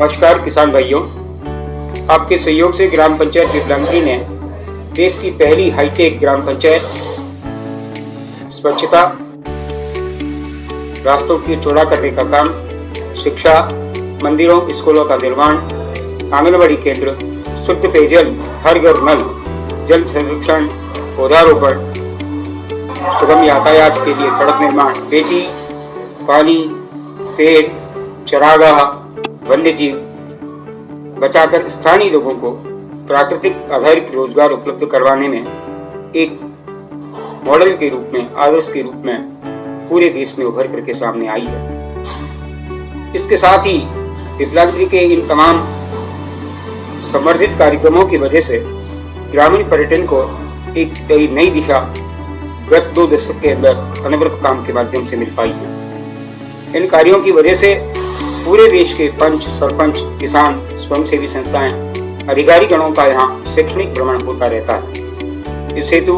नमस्कार किसान भाइयों, आपके सहयोग से ग्राम पंचायत विकलांगी ने देश की पहली हाईटेक ग्राम पंचायत स्वच्छता, रास्तों की चौड़ा करने का काम, शिक्षा, मंदिरों स्कूलों का निर्माण, आंगनबाड़ी केंद्र, शुद्ध पेयजल, हर घर नल, जल संरक्षण, पौधारोपण, सुगम यातायात के लिए सड़क निर्माण, खेती, पानी, पेड़, चरागाह, वन्य जीव बचाकर स्थानीय लोगों को प्राकृतिक आधारित रोजगार उपलब्ध करवाने में एक मॉडल के रूप में, आदर्श के रूप में पूरे देश में उभर करके सामने आई है। इसके साथ ही विकलांगी के इन तमाम समर्थित कार्यक्रमों की वजह से ग्रामीण पर्यटन को एक नई दिशा गत 2 दशक के अंदर अनवरत काम के माध्यम से मिल पाई है। इन कार्यों की वजह से पूरे देश के पंच, सरपंच, किसान, स्वयंसेवी संस्थाएं, अधिकारी गणों का यहाँ शैक्षणिक भ्रमण होता रहता है। इस हेतु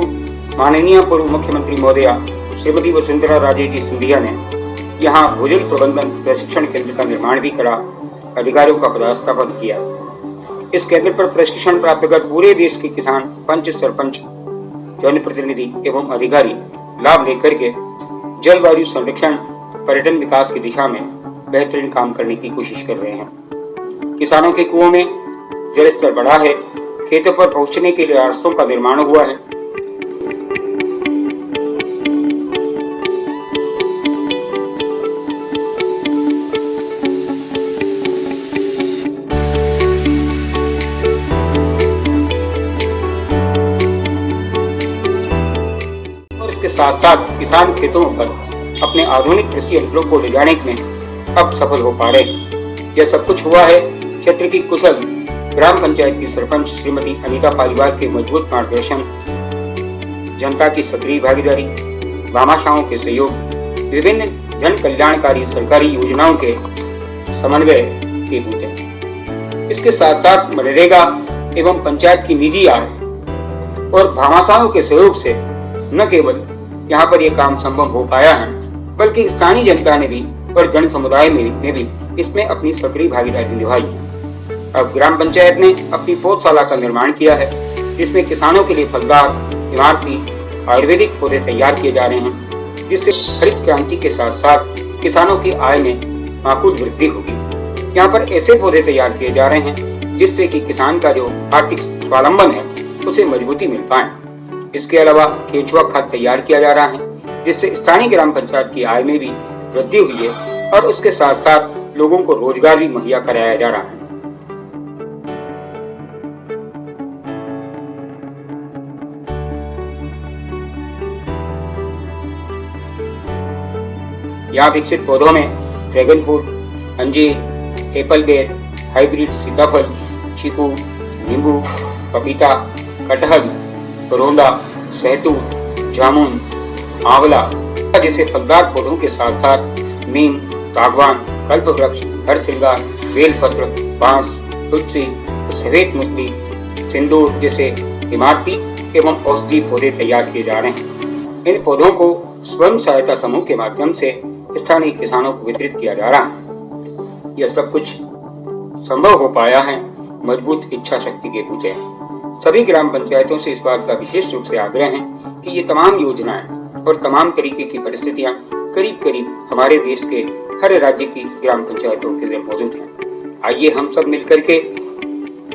माननीय पूर्व मुख्यमंत्री महोदया श्रीमती वसुंधरा राजे जी सिंधिया ने यहाँ भूजल प्रबंधन प्रशिक्षण केंद्र का निर्माण भी करा, अधिकारियों का पदस्थापन किया। इस केंद्र पर प्रशिक्षण प्राप्त कर पूरे देश के किसान, पंच, सरपंच, जनप्रतिनिधि एवं अधिकारी लाभ लेकर के जलवायु संरक्षण, पर्यटन विकास की दिशा में बेहतरीन काम करने की कोशिश कर रहे हैं। किसानों के कुओं में जल स्तर बढ़ा है, खेतों पर पहुंचने के लिए रास्तों का निर्माण हुआ है। और इसके साथ साथ किसान खेतों पर अपने आधुनिक कृषि यंत्रों को ले जाने में अब सफल हो पा रहे हैं। यह सब कुछ हुआ है क्षेत्र की कुशल ग्राम पंचायत की सरपंच श्रीमती अनीता पालीवाल के मजबूत मार्गदर्शन, जनता की सक्रिय भागीदारी, भामाशाहों के सहयोग, विभिन्न जन कल्याणकारी सरकारी योजनाओं के समन्वय के बूते। इसके साथ साथ मनरेगा एवं पंचायत की निजी आय और भामाशाहों के सहयोग से न केवल यहाँ पर यह काम संभव हो पाया है, बल्कि स्थानीय जनता ने भी और जन समुदाय ने भी इसमें अपनी सक्रिय भागीदारी निभाई। अब ग्राम पंचायत ने अपनी पौधशाला का निर्माण किया है, जिसमें किसानों के लिए फलदार, इमारती, आयुर्वेदिक पौधे तैयार किए जा रहे हैं, जिससे हरित क्रांति के साथ साथ किसानों की आय में माकूल वृद्धि होगी। यहाँ पर ऐसे पौधे तैयार किए जा रहे हैं जिससे कि किसान का जो आर्थिक स्वावलंबन है उसे मजबूती मिल पाए। इसके अलावा केंचुआ खाद तैयार किया जा रहा है, जिससे स्थानीय ग्राम पंचायत की आय में भी वृद्धि हुई है और उसके साथ साथ लोगों को रोजगार भी मुहैया कराया जा रहा है। यहाँ विकसित पौधों में ड्रैगन फ्रूट, अंजीर, एप्पल बेर, हाइब्रिड सीताफल, चीकू, नींबू, पपीता, कटहल, करोंदा, सहतूत, जामुन, आंवला जैसे फलदार पौधों के साथ साथ नीम, सागवान, कल्पवृक्ष, हरसिंगार, बेलपत्र, बांस, तुलसी, सफेद मछली, सिंदूर जैसे इमारती एवं औषधीय पौधे तैयार किए जा रहे हैं। इन पौधों को स्वयं सहायता समूह के माध्यम से स्थानीय किसानों को वितरित किया जा रहा है। यह सब कुछ संभव हो पाया है मजबूत इच्छा शक्ति के बूते। सभी ग्राम पंचायतों से इस बात का विशेष रूप से आग्रह है कि ये तमाम योजनाएं और तमाम तरीके की परिस्थितियां करीब करीब हमारे देश के हर राज्य की ग्राम पंचायतों के लिए मौजूद हैं। आइए हम सब मिलकर के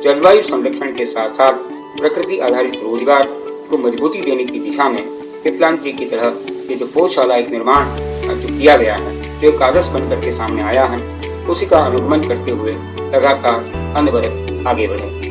जलवायु संरक्षण के साथ साथ प्रकृति आधारित रोजगार को मजबूती देने की दिशा में विकलांगी की तरह ये जो पौधशाला एक निर्माण जो किया गया है, जो एक आदर्श बनकर के सामने आया है, उसी का अनुगमन करते हुए लगातार अनवरत आगे बढ़े।